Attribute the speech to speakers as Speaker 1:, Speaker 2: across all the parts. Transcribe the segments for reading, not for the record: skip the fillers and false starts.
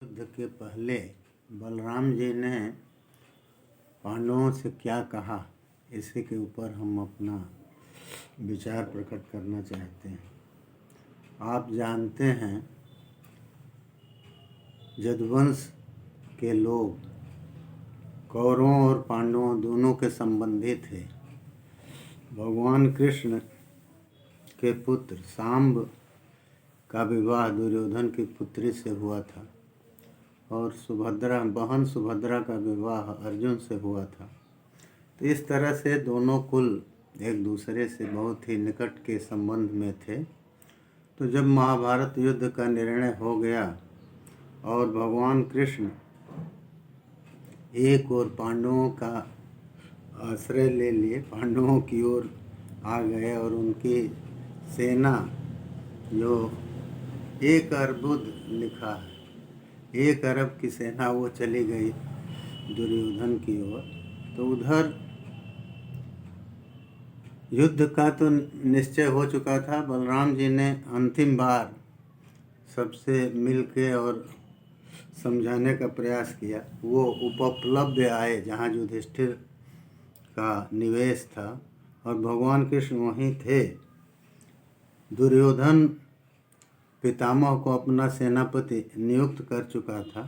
Speaker 1: युद्ध के पहले बलराम जी ने पांडवों से क्या कहा, इसी के ऊपर हम अपना विचार प्रकट करना चाहते हैं। आप जानते हैं, यदुवंश के लोग कौरवों और पांडवों दोनों के संबंधी थे। भगवान कृष्ण के पुत्र सांब का विवाह दुर्योधन की पुत्री से हुआ था और बहन सुभद्रा का विवाह अर्जुन से हुआ था। तो इस तरह से दोनों कुल एक दूसरे से बहुत ही निकट के संबंध में थे। तो जब महाभारत युद्ध का निर्णय हो गया और भगवान कृष्ण एक और पांडवों का आश्रय ले लिए, पांडवों की ओर आ गए और उनकी सेना जो 1 अर्बुद लिखा है, 1 अरब की सेना वो चली गई दुर्योधन की ओर। तो उधर युद्ध का तो निश्चय हो चुका था। बलराम जी ने अंतिम बार सबसे मिलके और समझाने का प्रयास किया। वो उपप्लव्य आए जहाँ युधिष्ठिर का निवेश था और भगवान कृष्ण वहीं थे। दुर्योधन पितामह को अपना सेनापति नियुक्त कर चुका था।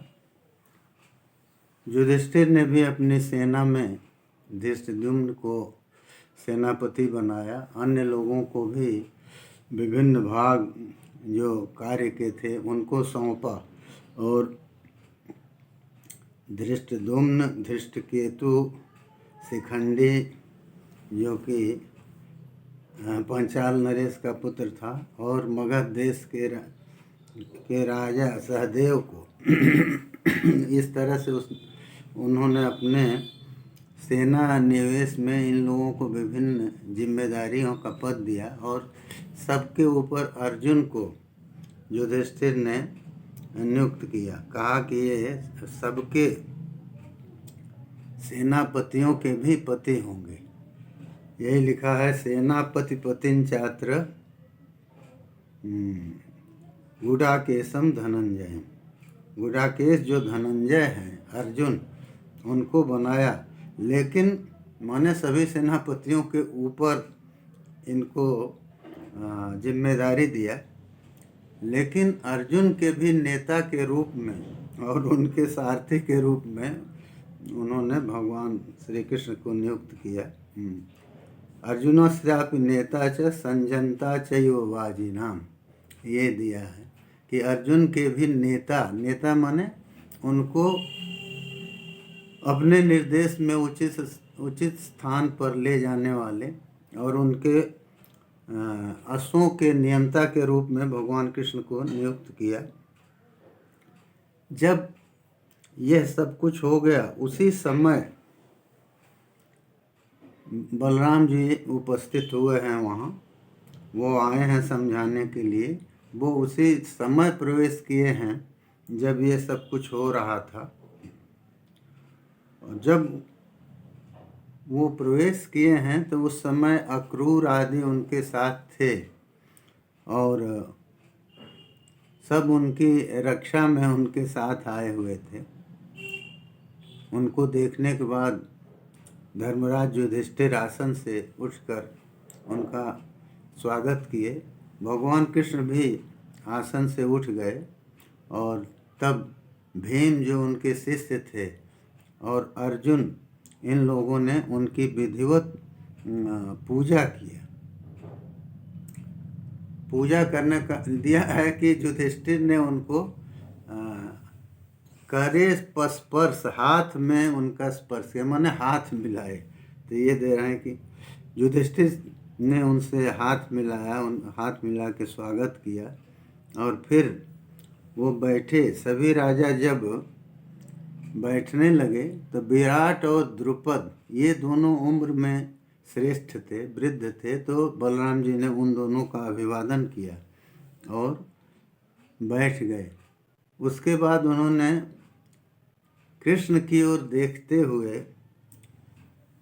Speaker 1: युधिष्ठिर ने भी अपनी सेना में धृष्टद्युम्न को सेनापति बनाया। अन्य लोगों को भी विभिन्न भाग जो कार्य के थे उनको सौंपा और धृष्टद्युम्न, धृष्टकेतु, शिखंडी जो कि पंचाल नरेश का पुत्र था और मगध देश के राजा सहदेव को इस तरह से उन्होंने अपने सेना निवेश में इन लोगों को विभिन्न जिम्मेदारियों का पद दिया और सबके ऊपर अर्जुन को युधिष्ठिर ने नियुक्त किया। कहा कि ये सबके सेनापतियों के भी पति होंगे। यही लिखा है, सेनापति पतिं चात्र गुडाकेशम धनंजय। गुडाकेश जो धनंजय हैं अर्जुन, उनको बनाया, लेकिन माने सभी सेनापतियों के ऊपर इनको जिम्मेदारी दिया। लेकिन अर्जुन के भी नेता के रूप में और उनके सारथी के रूप में उन्होंने भगवान श्री कृष्ण को नियुक्त किया। अर्जुनस्यापि नेता च संजनता च युवाजीनाम, ये दिया है कि अर्जुन के भी नेता माने उनको अपने निर्देश में उचित स्थान पर ले जाने वाले और उनके अश्वों के नियंता के रूप में भगवान कृष्ण को नियुक्त किया। जब यह सब कुछ हो गया, उसी समय बलराम जी उपस्थित हुए हैं वहाँ। वो आए हैं समझाने के लिए। वो उसी समय प्रवेश किए हैं जब ये सब कुछ हो रहा था। और जब वो प्रवेश किए हैं तो उस समय अक्रूर आदि उनके साथ थे और सब उनकी रक्षा में उनके साथ आए हुए थे। उनको देखने के बाद धर्मराज युधिष्ठिर आसन से उठकर उनका स्वागत किए। भगवान कृष्ण भी आसन से उठ गए और तब भीम जो उनके शिष्य थे और अर्जुन, इन लोगों ने उनकी विधिवत पूजा किया। पूजा करने का दिया है कि युधिष्ठिर ने उनको करे स्पर्श, हाथ में उनका स्पर्श किया, माने हाथ मिलाए। तो ये दे रहे हैं कि युधिष्ठिर ने उनसे हाथ मिलाया, हाथ मिला के स्वागत किया और फिर वो बैठे। सभी राजा जब बैठने लगे तो विराट और द्रुपद ये दोनों उम्र में श्रेष्ठ थे, वृद्ध थे। तो बलराम जी ने उन दोनों का अभिवादन किया और बैठ गए। उसके बाद उन्होंने कृष्ण की ओर देखते हुए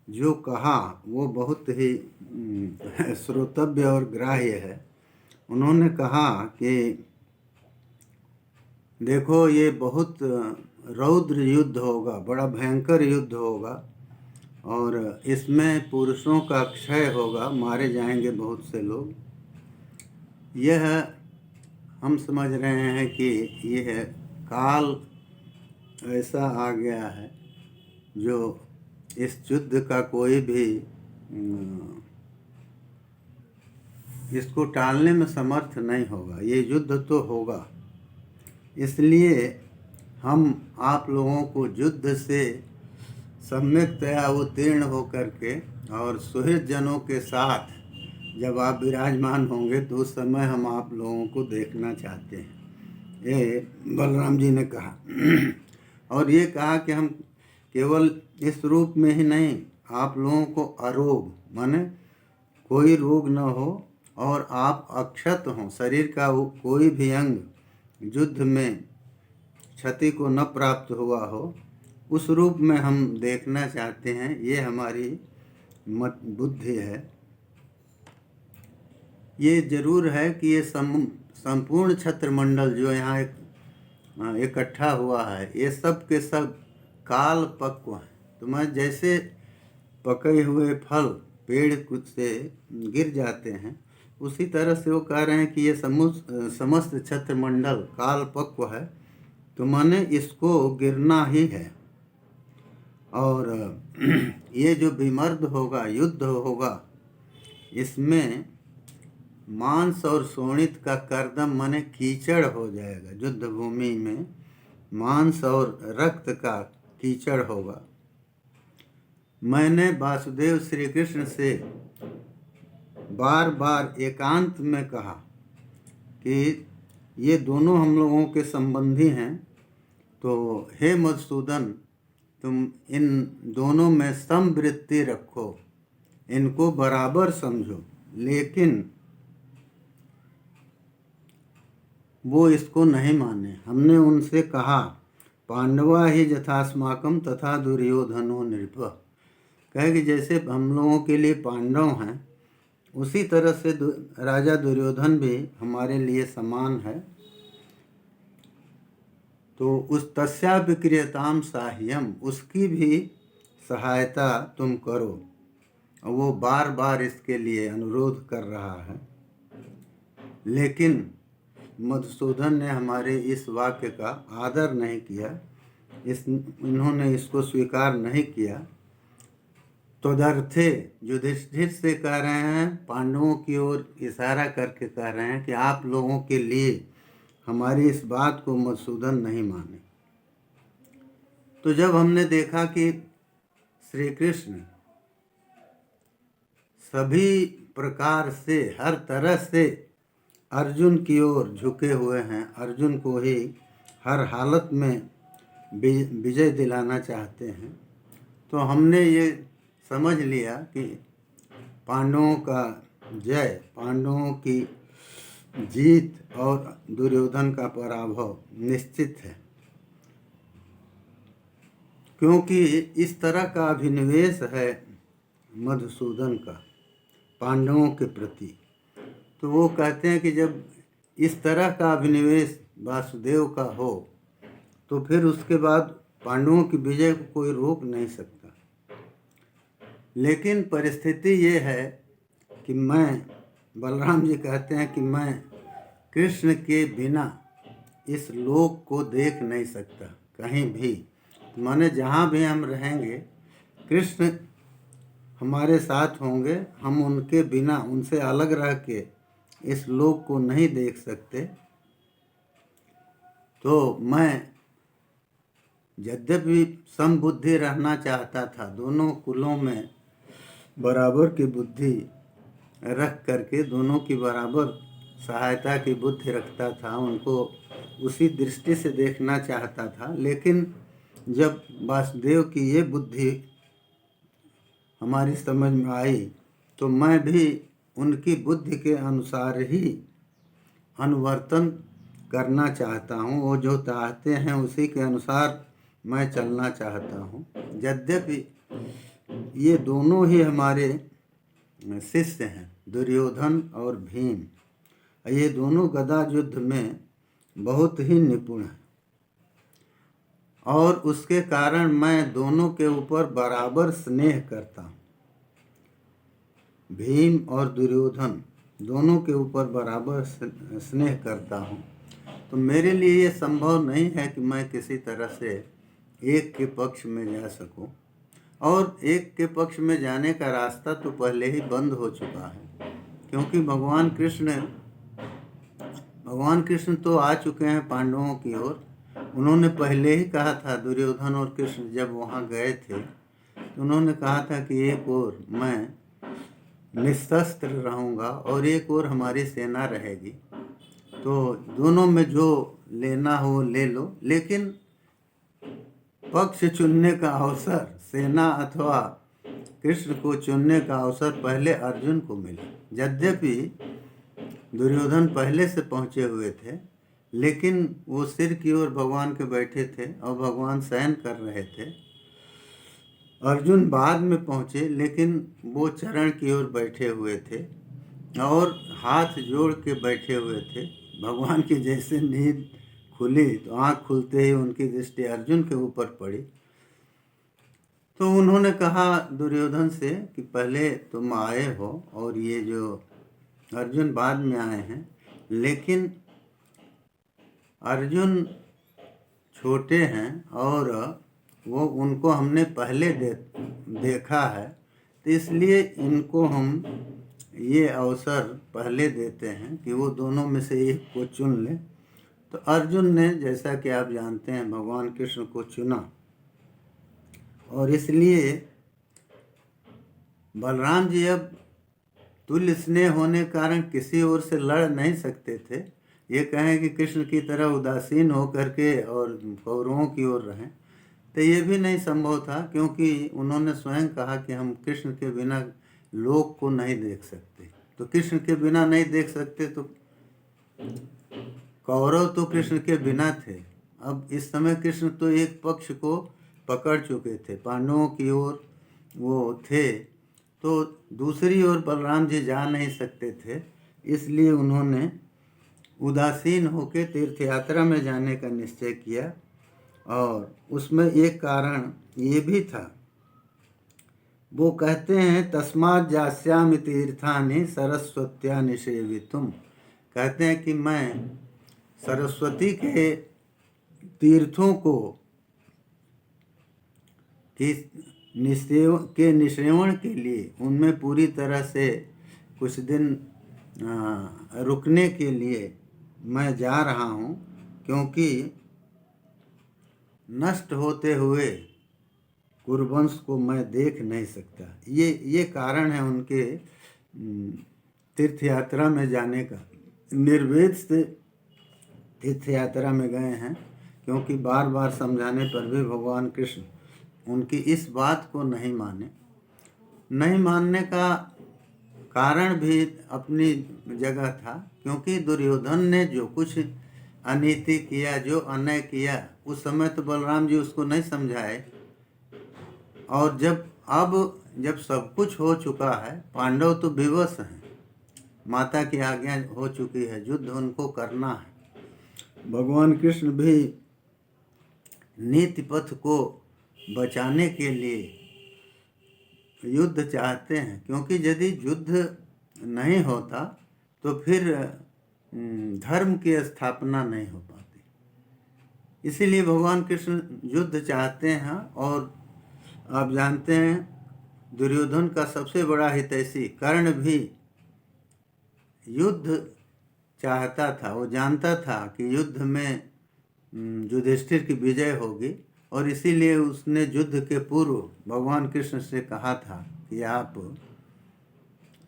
Speaker 1: जो कहा वो बहुत ही श्रोतव्य और ग्राह्य है। उन्होंने कहा कि देखो ये बहुत रौद्र युद्ध होगा, बड़ा भयंकर युद्ध होगा, और इसमें पुरुषों का क्षय होगा, मारे जाएंगे बहुत से लोग। यह हम समझ रहे हैं कि यह काल ऐसा आ गया है जो इस युद्ध का कोई भी इसको टालने में समर्थ नहीं होगा। ये युद्ध तो होगा, इसलिए हम आप लोगों को युद्ध से सम्यकतया उत्तीर्ण होकर के और सुहृद जनों के साथ जब आप विराजमान होंगे तो उस समय हम आप लोगों को देखना चाहते हैं, ये बलराम जी ने कहा। और ये कहा कि हम केवल इस रूप में ही नहीं, आप लोगों को अरोग माने कोई रोग न हो और आप अक्षत हों, शरीर का कोई भी अंग युद्ध में क्षति को न प्राप्त हुआ हो, उस रूप में हम देखना चाहते हैं। ये हमारी मत बुद्धि है। ये जरूर है कि ये संपूर्ण छत्रमंडल जो यहाँ इकट्ठा हुआ है, ये सब के सब काल पक्व हैं। तो मैं जैसे पके हुए फल पेड़ कुछ से गिर जाते हैं, उसी तरह से वो कह रहे हैं कि ये समस्त छत्रमंडल काल पक्व है, तो माने इसको गिरना ही है। और ये जो विमर्द होगा, युद्ध होगा, इसमें मांस और शोणित का कर्दम माने कीचड़ हो जाएगा। युद्ध भूमि में मांस और रक्त का कीचड़ होगा। मैंने वासुदेव श्री कृष्ण से बार बार एकांत में कहा कि ये दोनों हम लोगों के संबंधी हैं, तो हे मधुसूदन, तुम इन दोनों में समवृत्ति रखो, इनको बराबर समझो। लेकिन वो इसको नहीं माने। हमने उनसे कहा, पांडवा ही यथास्माकम तथा दुर्योधनो नृप, कहे कि जैसे हम लोगों के लिए पांडव हैं, उसी तरह से राजा दुर्योधन भी हमारे लिए समान है। तो उस तस्यापि क्रियताम साह्यम, उसकी भी सहायता तुम करो। और वो बार बार इसके लिए अनुरोध कर रहा है। लेकिन मधुसूदन ने हमारे इस वाक्य का आदर नहीं किया, इन्होंने इसको स्वीकार नहीं किया। तदर्थे युधिष्ठिर से कह रहे हैं, पांडवों की ओर इशारा करके कह रहे हैं कि आप लोगों के लिए हमारी इस बात को मधुसूदन नहीं माने। तो जब हमने देखा कि श्री कृष्ण सभी प्रकार से हर तरह से अर्जुन की ओर झुके हुए हैं, अर्जुन को ही हर हालत में विजय दिलाना चाहते हैं, तो हमने ये समझ लिया कि पांडवों का जय, पांडवों की जीत और दुर्योधन का पराभव निश्चित है। क्योंकि इस तरह का अभिनिवेश है मधुसूदन का पांडवों के प्रति। तो वो कहते हैं कि जब इस तरह का अभिनिवेश वासुदेव का हो, तो फिर उसके बाद पांडवों की विजय को कोई रोक नहीं सकता। लेकिन परिस्थिति ये है कि बलराम जी कहते हैं कि मैं कृष्ण के बिना इस लोक को देख नहीं सकता कहीं भी। माने जहाँ भी हम रहेंगे, कृष्ण हमारे साथ होंगे, हम उनके बिना, उनसे अलग रह के इस लोक को नहीं देख सकते। तो मैं यद्यपि समबुद्धि रहना चाहता था, दोनों कुलों में बराबर की बुद्धि रख करके दोनों की बराबर सहायता की बुद्धि रखता था, उनको उसी दृष्टि से देखना चाहता था। लेकिन जब वासुदेव की ये बुद्धि हमारी समझ में आई, तो मैं भी उनकी बुद्धि के अनुसार ही अनुवर्तन करना चाहता हूँ। वो जो चाहते हैं उसी के अनुसार मैं चलना चाहता हूँ। यद्यपि ये दोनों ही हमारे शिष्य हैं, दुर्योधन और भीम। ये दोनों गदा युद्ध में बहुत ही निपुण हैं। और उसके कारण मैं दोनों के ऊपर बराबर स्नेह करता हूँ। भीम और दुर्योधन दोनों के ऊपर बराबर स्नेह करता हूँ। तो मेरे लिए ये संभव नहीं है कि मैं किसी तरह से एक के पक्ष में जा सकूं, और एक के पक्ष में जाने का रास्ता तो पहले ही बंद हो चुका है, क्योंकि भगवान कृष्ण तो आ चुके हैं पांडवों की ओर। उन्होंने पहले ही कहा था, दुर्योधन और कृष्ण जब वहाँ गए थे तो उन्होंने कहा था कि एक ओर मैं निशस्त्र रहूँगा और एक ओर हमारी सेना रहेगी, तो दोनों में जो लेना हो ले लो, लेकिन पक्ष चुनने का अवसर, सेना अथवा कृष्ण को चुनने का अवसर पहले अर्जुन को मिला। यद्यपि दुर्योधन पहले से पहुँचे हुए थे, लेकिन वो सिर की ओर भगवान के बैठे थे और भगवान शयन कर रहे थे। अर्जुन बाद में पहुँचे, लेकिन वो चरण की ओर बैठे हुए थे और हाथ जोड़ के बैठे हुए थे। भगवान की जैसे नींद खुली तो आँख खुलते ही उनकी दृष्टि अर्जुन के ऊपर पड़ी। तो उन्होंने कहा दुर्योधन से कि पहले तुम आए हो और ये जो अर्जुन बाद में आए हैं, लेकिन अर्जुन छोटे हैं और वो उनको हमने पहले देखा है, तो इसलिए इनको हम ये अवसर पहले देते हैं कि वो दोनों में से एक को चुन लें। तो अर्जुन ने, जैसा कि आप जानते हैं, भगवान कृष्ण को चुना, और इसलिए बलराम जी अब तुल्य स्नेह होने के कारण किसी ओर से लड़ नहीं सकते थे। ये कहें कि कृष्ण की तरह उदासीन होकर के और कौरवों की ओर रहें, तो ये भी नहीं संभव था, क्योंकि उन्होंने स्वयं कहा कि हम कृष्ण के बिना लोक को नहीं देख सकते। तो कृष्ण के बिना नहीं देख सकते, तो कौरव तो कृष्ण के बिना थे। अब इस समय कृष्ण तो एक पक्ष को पकड़ चुके थे, पांडवों की ओर वो थे, तो दूसरी ओर बलराम जी जा नहीं सकते थे। इसलिए उन्होंने उदासीन होकर तीर्थ यात्रा में जाने का निश्चय किया, और उसमें एक कारण ये भी था। वो कहते हैं, तस्मात् जास्यामि तीर्थानि सरस्वत्या निषेवितुम। कहते हैं कि मैं सरस्वती के तीर्थों को निसेवन के लिए, उनमें पूरी तरह से कुछ दिन रुकने के लिए मैं जा रहा हूँ, क्योंकि नष्ट होते हुए कुरुवंश को मैं देख नहीं सकता। ये कारण है उनके तीर्थ यात्रा में जाने का। निर्वेद से तीर्थ यात्रा में गए हैं, क्योंकि बार बार समझाने पर भी भगवान कृष्ण उनकी इस बात को नहीं माने। नहीं मानने का कारण भी अपनी जगह था, क्योंकि दुर्योधन ने जो कुछ अनीति किया, जो अन्याय किया, उस समय तो बलराम जी उसको नहीं समझाए। और जब सब कुछ हो चुका है, पांडव तो विवश हैं, माता की आज्ञा हो चुकी है, युद्ध उनको करना है। भगवान कृष्ण भी नीति पथ को बचाने के लिए युद्ध चाहते हैं, क्योंकि यदि युद्ध नहीं होता तो फिर धर्म की स्थापना नहीं हो पाती। इसीलिए भगवान कृष्ण युद्ध चाहते हैं। और आप जानते हैं, दुर्योधन का सबसे बड़ा हितैषी कर्ण भी युद्ध चाहता था। वो जानता था कि युद्ध में युधिष्ठिर की विजय होगी, और इसीलिए उसने युद्ध के पूर्व भगवान कृष्ण से कहा था कि आप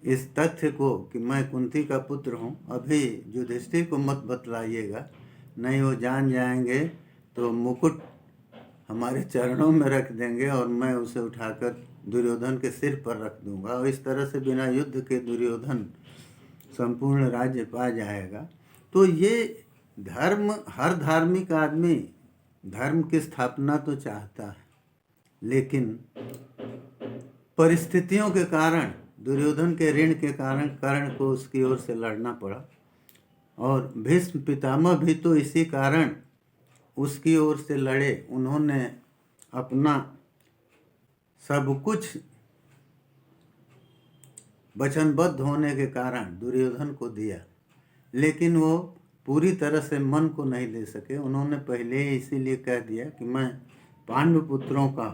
Speaker 1: इस तथ्य को कि मैं कुंती का पुत्र हूँ अभी युधिष्ठिर को मत बतलाइएगा, नहीं वो जान जाएंगे तो मुकुट हमारे चरणों में रख देंगे और मैं उसे उठाकर दुर्योधन के सिर पर रख दूंगा, और इस तरह से बिना युद्ध के दुर्योधन संपूर्ण राज्य पा जाएगा। तो ये धर्म, हर धार्मिक आदमी धर्म की स्थापना तो चाहता है, लेकिन परिस्थितियों के कारण, दुर्योधन के ऋण के कारण कर्ण को उसकी ओर से लड़ना पड़ा। और भीष्म पितामह भी तो इसी कारण उसकी ओर से लड़े, उन्होंने अपना सब कुछ वचनबद्ध होने के कारण दुर्योधन को दिया, लेकिन वो पूरी तरह से मन को नहीं दे सके। उन्होंने पहले ही इसीलिए कह दिया कि मैं पांडुपुत्रों का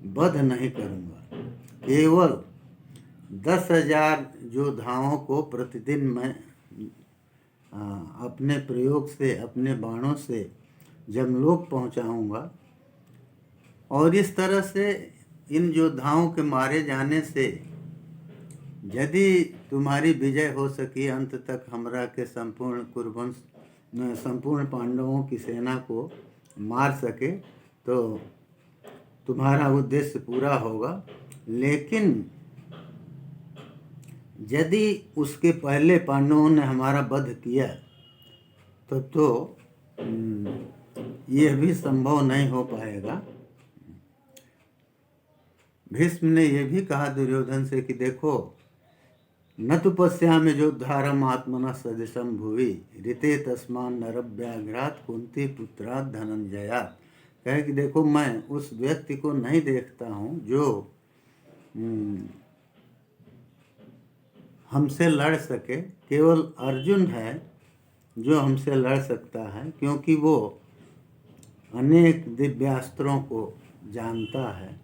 Speaker 1: वध नहीं करूँगा, केवल 10,000 योद्धाओं को प्रतिदिन मैं अपने प्रयोग से, अपने बाणों से जमलोक पहुँचाऊँगा, और इस तरह से इन योद्धाओं के मारे जाने से यदि तुम्हारी विजय हो सकी, अंत तक हमरा के संपूर्ण कुरुवंश, संपूर्ण पांडवों की सेना को मार सके, तो तुम्हारा उद्देश्य पूरा होगा। लेकिन यदि उसके पहले पांडवों ने हमारा वध किया तो यह भी संभव नहीं हो पाएगा। भीष्म ने यह भी कहा दुर्योधन से कि देखो, न तो पश्यामि योद्धारम आत्मनः सदृशं भुवि ऋते तस्मान् नरव्याघ्रात् कुंती पुत्रात् धनंजयात्। कहे कि देखो, मैं उस व्यक्ति को नहीं देखता हूँ जो हमसे लड़ सके, केवल अर्जुन है जो हमसे लड़ सकता है, क्योंकि वो अनेक दिव्यास्त्रों को जानता है।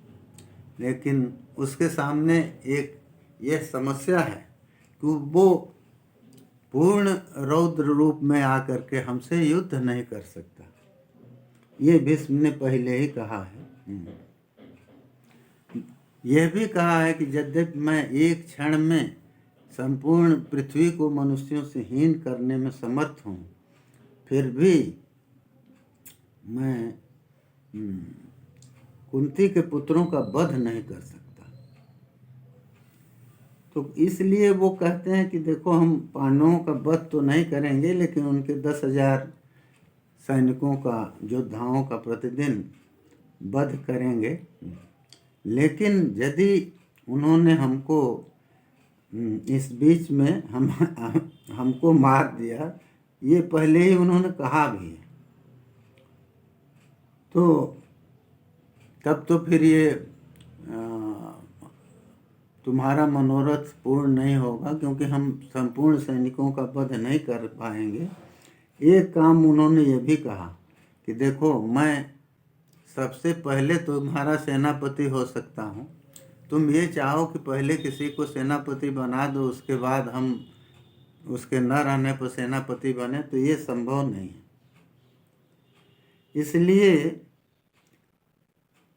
Speaker 1: लेकिन उसके सामने एक यह समस्या है कि वो पूर्ण रौद्र रूप में आकर के हमसे युद्ध नहीं कर सकता। ये भीष्म ने पहले ही कहा है। यह भी कहा है कि यद्यपि मैं एक क्षण में संपूर्ण पृथ्वी को मनुष्यों से हीन करने में समर्थ हूँ, फिर भी मैं कुंती के पुत्रों का वध नहीं कर सकता। तो इसलिए वो कहते हैं कि देखो, हम पांडवों का वध तो नहीं करेंगे, लेकिन उनके 10,000 सैनिकों का, योद्धाओं का प्रतिदिन वध करेंगे। लेकिन यदि उन्होंने हमको इस बीच में हमको मार दिया, ये पहले ही उन्होंने कहा भी है, तो तब तो फिर ये तुम्हारा मनोरथ पूर्ण नहीं होगा, क्योंकि हम संपूर्ण सैनिकों का वध नहीं कर पाएंगे। एक काम उन्होंने ये भी कहा कि देखो, मैं सबसे पहले तुम्हारा सेनापति हो सकता हूँ। तुम ये चाहो कि पहले किसी को सेनापति बना दो, उसके बाद हम उसके न रहने पर सेनापति बने, तो ये संभव नहीं है। इसलिए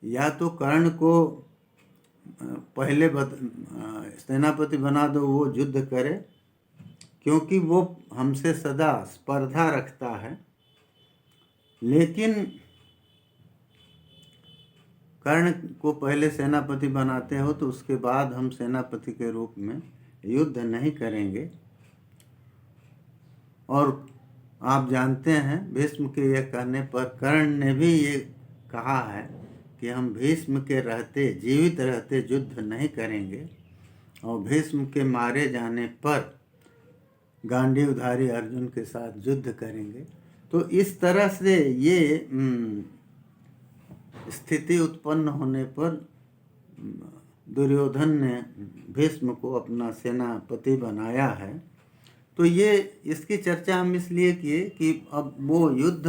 Speaker 1: या तो कर्ण को पहले सेनापति बना दो, वो युद्ध करे, क्योंकि वो हमसे सदा स्पर्धा रखता है। लेकिन कर्ण को पहले सेनापति बनाते हो तो उसके बाद हम सेनापति के रूप में युद्ध नहीं करेंगे। और आप जानते हैं, भीष्म के यह कहने पर कर्ण ने भी ये कहा है कि हम भीष्म के रहते, जीवित रहते युद्ध नहीं करेंगे, और भीष्म के मारे जाने पर गांडीवधारी अर्जुन के साथ युद्ध करेंगे। तो इस तरह से ये स्थिति उत्पन्न होने पर दुर्योधन ने भीष्म को अपना सेनापति बनाया है। तो ये इसकी चर्चा हम इसलिए किए कि अब वो युद्ध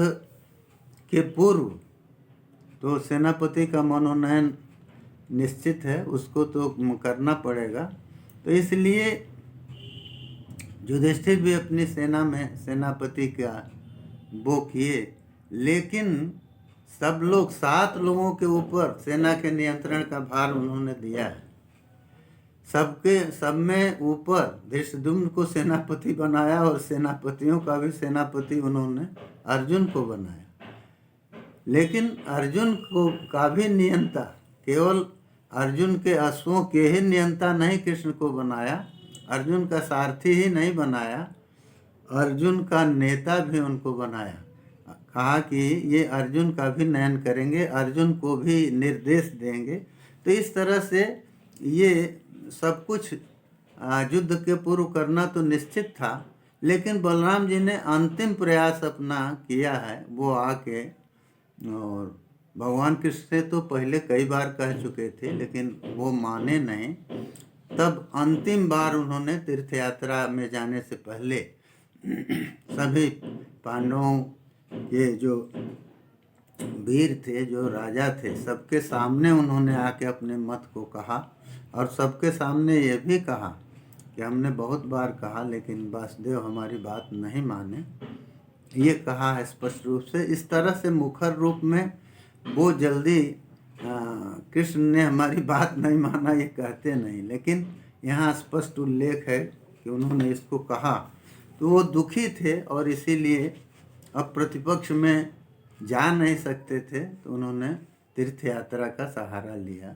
Speaker 1: के पूर्व तो सेनापति का मनोनयन निश्चित है, उसको तो करना पड़ेगा। तो इसलिए युधिष्ठिर भी अपनी सेना में सेनापति का वो किए, लेकिन सब लोग 7 लोगों के ऊपर सेना के नियंत्रण का भार उन्होंने दिया है। सब में ऊपर धृष्टद्युम्न को सेनापति बनाया, और सेनापतियों का भी सेनापति उन्होंने अर्जुन को बनाया। लेकिन अर्जुन का भी नियंता, केवल अर्जुन के अश्वों के ही नियंता नहीं कृष्ण को बनाया, अर्जुन का सारथी ही नहीं बनाया, अर्जुन का नेता भी उनको बनाया। कहा कि ये अर्जुन का भी नयन करेंगे, अर्जुन को भी निर्देश देंगे। तो इस तरह से ये सब कुछ युद्ध के पूर्व करना तो निश्चित था, लेकिन बलराम जी ने अंतिम प्रयास अपना किया है, वो आके और भगवान कृष्ण से तो पहले कई बार कह चुके थे लेकिन वो माने नहीं। तब अंतिम बार उन्होंने तीर्थ यात्रा में जाने से पहले सभी पांडवों के जो वीर थे, जो राजा थे, सबके सामने उन्होंने आके अपने मत को कहा और सबके सामने ये भी कहा कि हमने बहुत बार कहा लेकिन वासुदेव हमारी बात नहीं माने। ये कहा है स्पष्ट रूप से। इस तरह से मुखर रूप में वो जल्दी कृष्ण ने हमारी बात नहीं माना ये कहते नहीं, लेकिन यहाँ स्पष्ट उल्लेख है कि उन्होंने इसको कहा। तो वो दुखी थे और इसीलिए अब प्रतिपक्ष में जा नहीं सकते थे, तो उन्होंने तीर्थ यात्रा का सहारा लिया।